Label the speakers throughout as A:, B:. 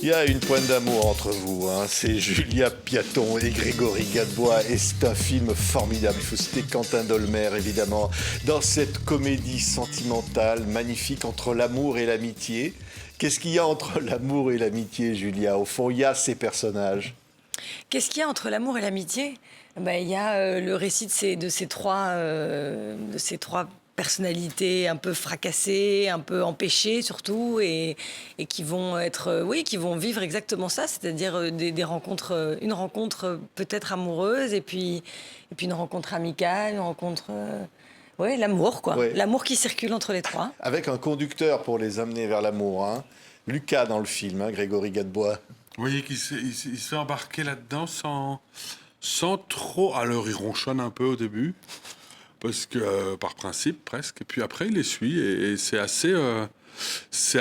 A: Il y a une pointe d'amour entre vous, hein. C'est Julia Piaton et Grégory Gadebois, et c'est un film formidable. Il faut citer Quentin Dolmer, évidemment, dans cette comédie sentimentale magnifique entre l'amour et l'amitié. Qu'est-ce qu'il y a entre l'amour et l'amitié, Julia? Au fond, il y a ces personnages.
B: Qu'est-ce qu'il y a entre l'amour et l'amitié? Il y a le récit de ces trois personnalités un peu fracassées, un peu empêchées surtout, et qui vont être, qui vont vivre exactement ça, c'est-à-dire des rencontres, une rencontre peut-être amoureuse, et puis une rencontre amicale, une rencontre... l'amour, quoi.
A: Ouais.
B: L'amour qui circule entre les trois.
A: Avec un conducteur pour les amener vers l'amour, hein. Lucas dans le film, hein, Grégory Gadebois.
C: Vous voyez qu'il se fait embarquer là-dedans sans trop... Alors, il ronchonne un peu au début, parce que, par principe, presque. Et puis après, il les suit. Et c'est assez...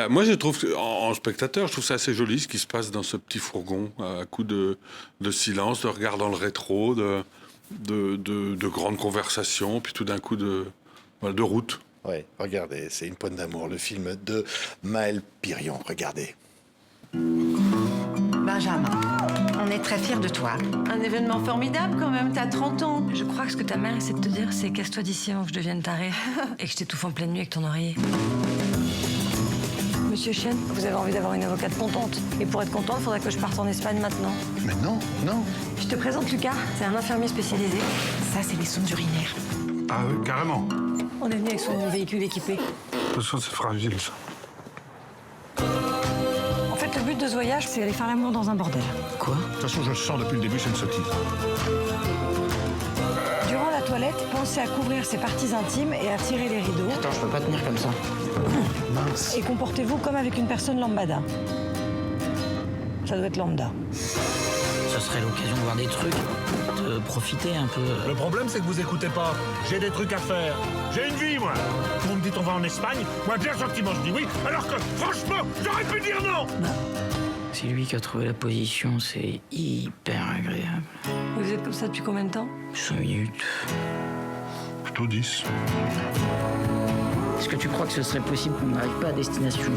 C: moi, je trouve, en spectateur, je trouve ça assez joli, ce qui se passe dans ce petit fourgon, à coup de silence, de regard dans le rétro, de grandes conversations, puis tout d'un coup de route.
A: Ouais, regardez, c'est Une pointe d'amour, le film de Maël Pirion. Regardez.
D: Benjamin, on est très fiers de toi.
E: Un événement formidable quand même, t'as 30 ans.
B: Je crois que ce que ta mère essaie de te dire, c'est casse-toi d'ici avant que je devienne tarée et que je t'étouffe en pleine nuit avec ton oreiller. Monsieur Chen, vous avez envie d'avoir une avocate contente. Et pour être contente, il faudrait que je parte en Espagne maintenant.
A: Mais non, non.
B: Je te présente Lucas, c'est un infirmier spécialisé.
D: Ça, c'est les sondes urinaires.
C: Ah oui, carrément.
B: On est venu avec son véhicule équipé.
C: De toute façon, c'est fragile, ça.
B: En fait, le but de ce voyage, c'est aller faire l'amour dans un bordel.
D: Quoi?
F: De toute façon, je le sens depuis le début, c'est une sottise.
B: Durant la toilette, pensez à couvrir ses parties intimes et à tirer les rideaux.
D: Attends, je peux pas tenir comme ça.
F: Mince.
B: Et comportez-vous comme avec une personne lambada. Ça doit être lambda.
G: Ce serait l'occasion de voir des trucs, de profiter un peu.
F: Le problème, c'est que vous écoutez pas. J'ai des trucs à faire. J'ai une vie, moi. Vous me dites on va en Espagne. Moi, bien gentiment, je dis oui. Alors que, franchement, j'aurais pu dire non.
G: C'est lui qui a trouvé la position, c'est hyper agréable.
B: Vous êtes comme ça depuis combien de temps?
G: 5 minutes.
F: Plutôt 10.
G: Est-ce que tu crois que ce serait possible qu'on n'arrive pas à destination?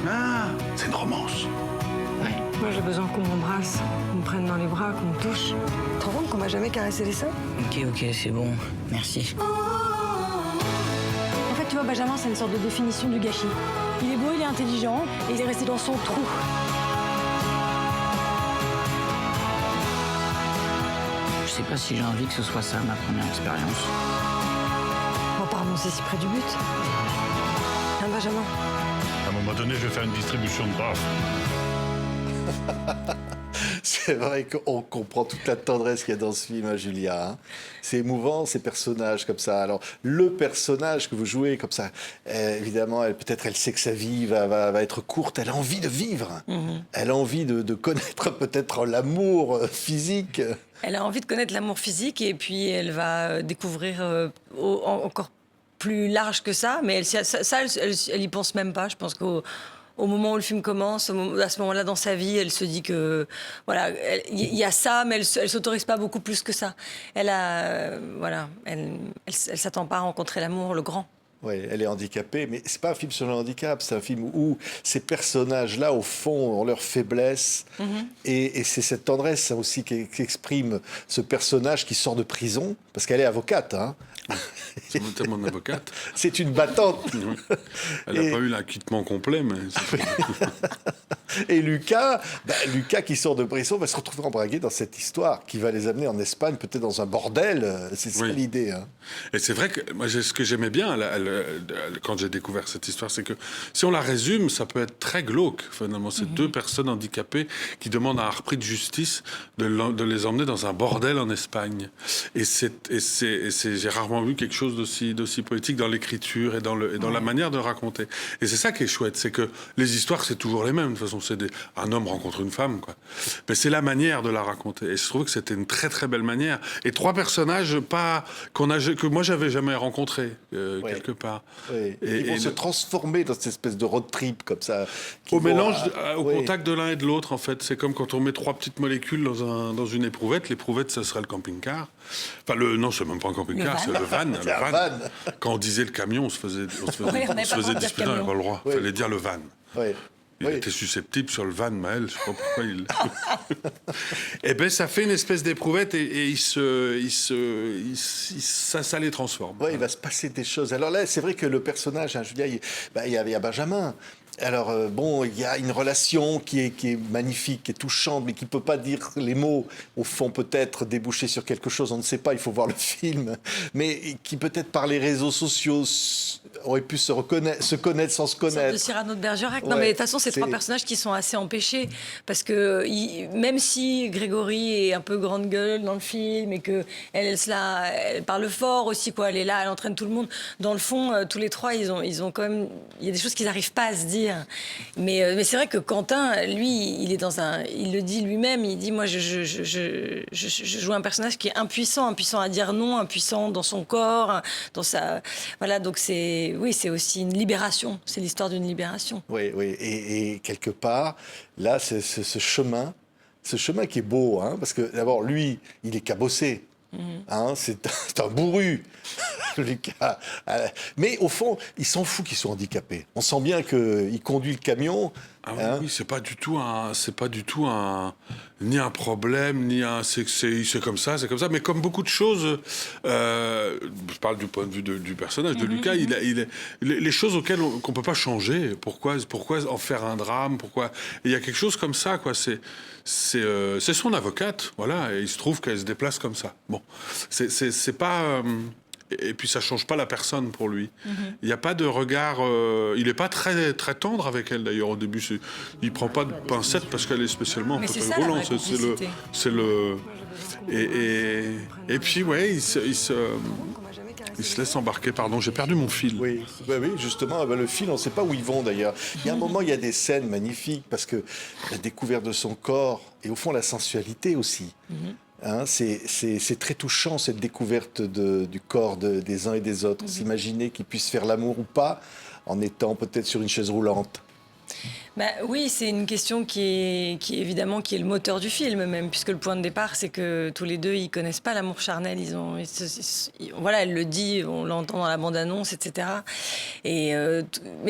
F: Ah, c'est une romance.
G: Ouais.
B: Moi, j'ai besoin qu'on m'embrasse, qu'on me prenne dans les bras, qu'on me touche. Tu te rends compte qu'on m'a jamais caressé les seins?
G: Ok, c'est bon. Merci.
B: En fait, tu vois, Benjamin, c'est une sorte de définition du gâchis. Il est beau, il est intelligent, et il est resté dans son trou.
G: Je sais pas si j'ai envie que ce soit ça, ma première expérience.
B: Apparemment, c'est si près du but. Hein, Benjamin?
F: À un moment donné, je vais faire une distribution de bras.
A: C'est vrai qu'on comprend toute la tendresse qu'il y a dans ce film, hein, Julia, hein. C'est émouvant, ces personnages comme ça. Alors, le personnage que vous jouez comme ça, évidemment, peut-être elle sait que sa vie va être courte. Elle a envie de vivre. Elle a envie de connaître peut-être l'amour physique.
B: Elle a envie de connaître l'amour physique, et puis elle va découvrir encore plus large que ça, mais elle y pense même pas. Je pense qu'au moment où le film commence, à ce moment-là dans sa vie, elle se dit que voilà, il y a ça, mais elle s'autorise pas beaucoup plus que ça. Elle s'attend pas à rencontrer l'amour, le grand.
A: Oui, elle est handicapée, mais c'est pas un film sur le handicap, c'est un film où ces personnages-là, au fond, ont leur faiblesse. Et c'est cette tendresse ça aussi qu'exprime ce personnage qui sort de prison, parce qu'elle est avocate, hein.
C: C'est mon avocate.
A: C'est une battante.
C: Elle n'a pas eu l'acquittement complet, mais...
A: Et Lucas qui sort de prison va se retrouver embragué dans cette histoire qui va les amener en Espagne, peut-être dans un bordel. C'est ça l'idée, hein.
C: Et c'est vrai que moi, ce que j'aimais bien quand j'ai découvert cette histoire, c'est que si on la résume, ça peut être très glauque. Finalement, c'est deux personnes handicapées qui demandent à un repris de justice de les emmener dans un bordel en Espagne. Et j'ai rarement vu quelque chose d'aussi poétique dans l'écriture et dans la manière de raconter. Et c'est ça qui est chouette, c'est que les histoires, c'est toujours les mêmes. De toute façon, un homme rencontre une femme, quoi. Mais c'est la manière de la raconter. Et je trouve que c'était une très très belle manière. Et trois personnages que moi j'avais jamais rencontrés quelque part.
A: Oui. Et ils vont se transformer dans cette espèce de road trip comme ça.
C: Au mélange, au contact de l'un et de l'autre, en fait. C'est comme quand on met trois petites molécules dans une éprouvette. L'éprouvette, ça serait le camping-car. Enfin, non, c'est même pas un camping-car, c'est le van. Quand on disait le camion, on se faisait disputer, on n'avait pas le droit. Il fallait dire le van.
A: Oui.
C: Il
A: Oui.
C: était susceptible sur le van, Maël, je sais pas pourquoi il... Eh ben, ça fait une espèce d'éprouvette et ça les transforme.
A: Ouais, il va se passer des choses. Alors là, c'est vrai que le personnage, hein, Julia, il y a Benjamin. Alors, bon, il y a une relation qui est magnifique, qui est touchante, mais qui ne peut pas dire les mots. Au fond, peut-être déboucher sur quelque chose, on ne sait pas, il faut voir le film. Mais qui, peut-être par les réseaux sociaux, aurait pu se connaître sans se
B: Une sorte de
A: connaître.
B: Cyrano de Bergerac.
A: Ouais,
B: Non, mais de toute façon, c'est
A: c'est-
B: trois personnages qui sont assez empêchés. Parce que même si Grégory est un peu grande gueule dans le film et qu'elle elle parle fort aussi, quoi. Elle est là, elle entraîne tout le monde. Dans le fond, tous les trois, ils ont quand même. Il y a des choses qu'ils n'arrivent pas à se dire. Mais c'est vrai que Quentin, lui, il est dans un. Il le dit lui-même. Il dit moi, je joue un personnage qui est impuissant à dire non, impuissant dans son corps, dans sa. Voilà, donc c'est aussi une libération. C'est l'histoire d'une libération.
A: Oui, oui. Et quelque part, là, c'est ce chemin qui est beau, hein, parce que d'abord, lui, il est cabossé. Hein, c'est un bourru, Lucas. Mais au fond, il s'en fout qu'il soit handicapé. On sent bien qu'il conduit le camion.
C: Ah
A: hein.
C: oui, c'est pas du tout ni un problème, ni un, c'est comme ça, Mais comme beaucoup de choses, je parle du point de vue du personnage de Lucas, les choses auxquelles qu'on peut pas changer. Pourquoi en faire un drame? Il y a quelque chose comme ça, quoi. C'est son avocate, voilà, et il se trouve qu'elle se déplace comme ça. Bon, c'est pas. Et puis ça change pas la personne pour lui. Il n'y a pas de regard. Il n'est pas très très tendre avec elle d'ailleurs au début. Il prend pas de pincette parce qu'elle est spécialement un
B: Mais
C: fauteuil
B: c'est ça, la
C: roulant.
B: vraie complicité.
C: C'est le. Et puis ouais, il se laisse embarquer. Pardon, j'ai perdu mon fil.
A: Oui, bah oui, justement, le fil, on ne sait pas où ils vont d'ailleurs. Il y a un moment, il y a des scènes magnifiques parce que la découverte de son corps et au fond la sensualité aussi. Hein, c'est très touchant cette découverte du corps des uns et des autres. S'imaginer qu'ils puissent faire l'amour ou pas en étant peut-être sur une chaise roulante.
B: Bah, oui, c'est une question qui est évidemment qui est le moteur du film même, puisque le point de départ, c'est que tous les deux, ils connaissent pas l'amour charnel. Voilà, elle le dit, on l'entend dans la bande-annonce, etc. Mais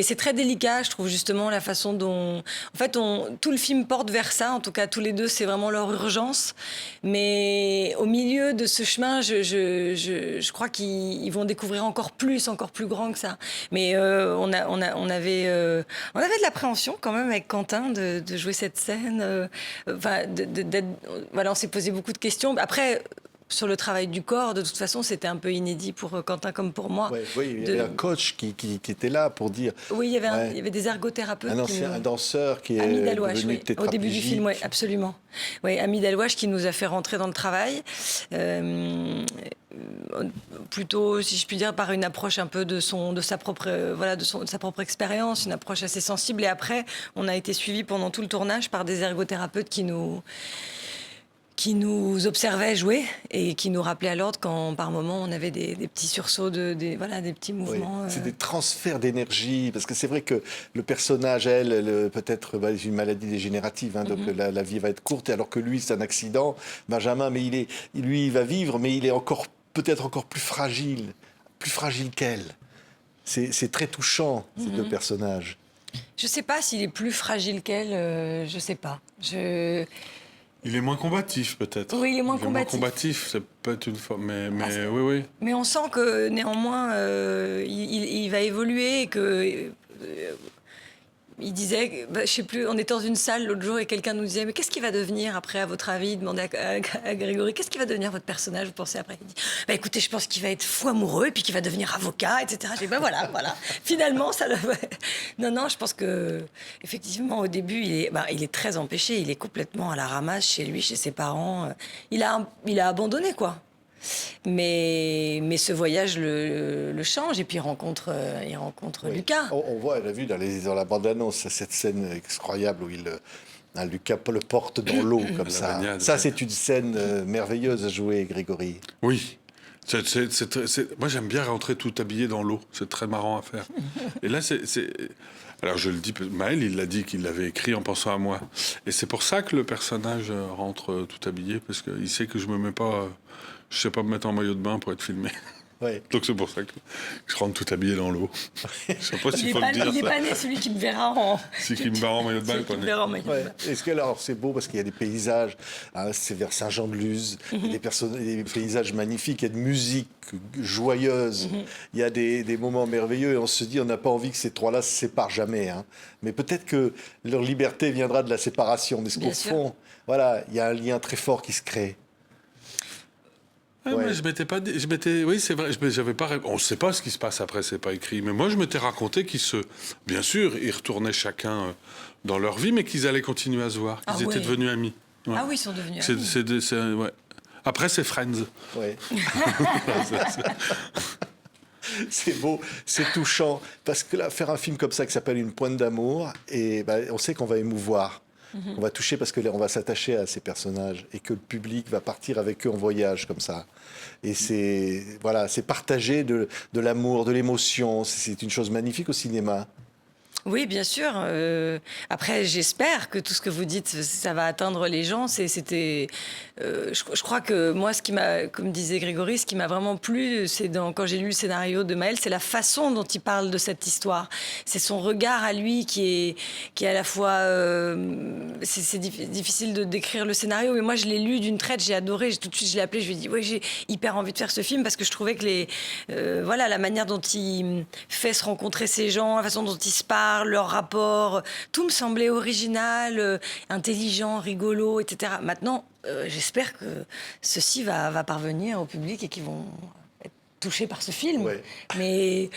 B: c'est très délicat, je trouve justement la façon dont, en fait, tout le film porte vers ça. En tout cas, tous les deux, c'est vraiment leur urgence. Mais au milieu de ce chemin, je crois qu'ils vont découvrir encore plus grand que ça. Mais on avait de l'appréhension quand même avec Quentin de jouer cette scène. Voilà, on s'est posé beaucoup de questions. Après, sur le travail du corps, de toute façon, c'était un peu inédit pour Quentin comme pour moi.
A: Ouais, oui, il y avait un coach qui était là pour dire.
B: Oui, il y avait des ergothérapeutes.
A: Un danseur qui est
B: Ami Dalouache,
A: devenu
B: oui, au début du film, oui,
A: tétraplégique.
B: absolument. Oui, Ami Dalouache qui nous a fait rentrer dans le travail. Plutôt, si je puis dire, par une approche un peu de sa propre expérience, une approche assez sensible. Et après, on a été suivis pendant tout le tournage par des ergothérapeutes qui nous observaient jouer et qui nous rappelaient à l'ordre quand, par moment, on avait des petits sursauts, des petits
A: Oui,
B: mouvements.
A: c'est des transferts d'énergie, parce que c'est vrai que le personnage, peut-être une maladie dégénérative, hein, donc la vie va être courte, alors que lui, c'est un accident, Benjamin, mais lui, il va vivre, mais il est peut-être encore plus fragile qu'elle. C'est très touchant, ces deux personnages.
B: Je ne sais pas s'il est plus fragile qu'elle, je ne sais pas.
C: Il est moins combatif, peut-être.
B: Oui, il est moins combatif.
C: C'est peut-être une fois, mais oui.
B: Mais on sent que néanmoins, il va évoluer et que. Il disait, je sais plus, on était dans une salle l'autre jour et quelqu'un nous disait, mais qu'est-ce qu'il va devenir après, à votre avis? Il demandait à Grégory, qu'est-ce qu'il va devenir votre personnage, vous pensez après? Il dit, écoutez, je pense qu'il va être fou amoureux et puis qu'il va devenir avocat, etc. J'ai dit, voilà. Finalement, ça le. Non, je pense que effectivement, au début, il est très empêché, il est complètement à la ramasse chez lui, chez ses parents. Il a abandonné, quoi. Mais ce voyage le change et puis il rencontre
A: Oui.
B: Lucas.
A: On voit, elle a vu dans la bande-annonce cette scène incroyable où Lucas le porte dans l'eau comme ça.
C: bagnade,
A: Ça,
C: ouais.
A: c'est une scène merveilleuse à jouer, Grégory.
C: Oui. Moi, j'aime bien rentrer tout habillé dans l'eau. C'est très marrant à faire. Et là, alors, je le dis, Maël, il l'a dit qu'il l'avait écrit en pensant à moi. Et c'est pour ça que le personnage rentre tout habillé, parce qu'il sait que je sais pas me mettre en maillot de bain pour être filmé.
A: Ouais.
C: Donc c'est pour ça que je rentre tout habillé dans l'eau. Je sais pas s'il faut le dire.
B: Il n'est
C: ça.
B: pas né, celui qui me verra en...
C: Si qui me barre en maillot de bain,
B: Celui
C: pas
B: qui me
C: né.
B: verra en maillot de
A: Ouais.
B: bain.
A: Est-ce que alors c'est beau parce qu'il y a des paysages, hein, c'est vers Saint-Jean-de-Luz, il y a des paysages magnifiques, il y a de musique joyeuse, il y a des moments merveilleux et on se dit on n'a pas envie que ces trois-là se séparent jamais. Hein. Mais peut-être que leur liberté viendra de la séparation. Mais ce qu'au
B: Bien sûr.
A: fond, voilà, il y a un lien très fort qui se crée.
C: Ouais,
A: Ouais.
C: mais je m'étais pas dit, oui, c'est vrai, j'avais pas, on ne sait pas ce qui se passe après, c'est pas écrit. Mais moi, je m'étais raconté bien sûr, ils retournaient chacun dans leur vie, mais qu'ils allaient continuer à se voir, qu'ils
B: Ah
C: étaient
B: oui.
C: devenus amis. Ouais.
B: Ah oui, ils sont devenus
C: C'est,
B: amis.
C: ouais. Après, c'est Friends.
A: Ouais. C'est beau, c'est touchant. Parce que là, faire un film comme ça qui s'appelle Une pointe d'amour, et ben, on sait qu'on va émouvoir. On va toucher parce que on va s'attacher à ces personnages et que le public va partir avec eux en voyage comme ça. Et c'est voilà, c'est partager de l'amour, de l'émotion. C'est une chose magnifique au cinéma.
B: Oui, bien sûr. Après, j'espère que tout ce que vous dites, ça va atteindre les gens. Je crois que moi, comme disait Grégory, ce qui m'a vraiment plu, c'est quand j'ai lu le scénario de Maël, c'est la façon dont il parle de cette histoire. C'est son regard à lui qui est à la fois... c'est difficile de décrire le scénario, mais moi, je l'ai lu d'une traite, j'ai adoré. Tout de suite, je l'ai appelé, je lui ai dit, oui, j'ai hyper envie de faire ce film parce que je trouvais que voilà, la manière dont il fait se rencontrer ces gens, la façon dont ils se parlent, leur rapport, tout me semblait original, intelligent, rigolo, etc. Maintenant, j'espère que ceci va parvenir au public et qu'ils vont être touchés par ce film.
A: Ouais.
B: Mais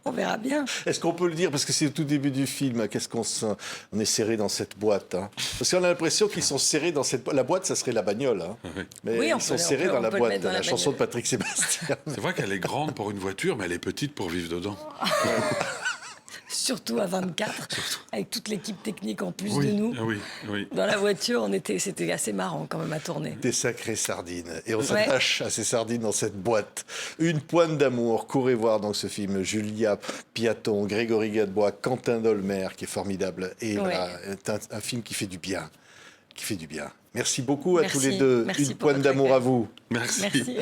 B: on verra bien.
A: Est-ce qu'on peut le dire, parce que c'est au tout début du film, qu'est-ce on est serré dans cette boîte, hein. Parce qu'on a l'impression qu'ils sont serrés dans cette boîte. La boîte, ça serait la bagnole, hein. Mais
B: Oui,
A: ils sont serrés dans
B: on
A: la
B: peut le
A: boîte,
B: mettre dans
A: la
B: la
A: chanson de
B: bagnole.
A: Patrick Sébastien.
C: C'est vrai qu'elle est grande pour une voiture, mais elle est petite pour vivre dedans.
B: Surtout à 24, avec toute l'équipe technique en plus
C: Oui,
B: de nous.
C: oui, oui.
B: Dans la voiture, c'était assez marrant quand même à tourner.
A: Des sacrées sardines. Et on s'attache à ces sardines dans cette boîte. Une pointe d'amour. Courez voir donc ce film. Julia Piaton, Grégory Gadebois, Quentin Dolmer, qui est formidable. Et voilà, un film qui fait du bien. Qui fait du bien. Merci beaucoup à tous les deux.
B: Merci
A: Une
B: pour
A: pointe
B: votre
A: d'amour
B: accueil.
A: à vous.
C: Merci.
B: Merci.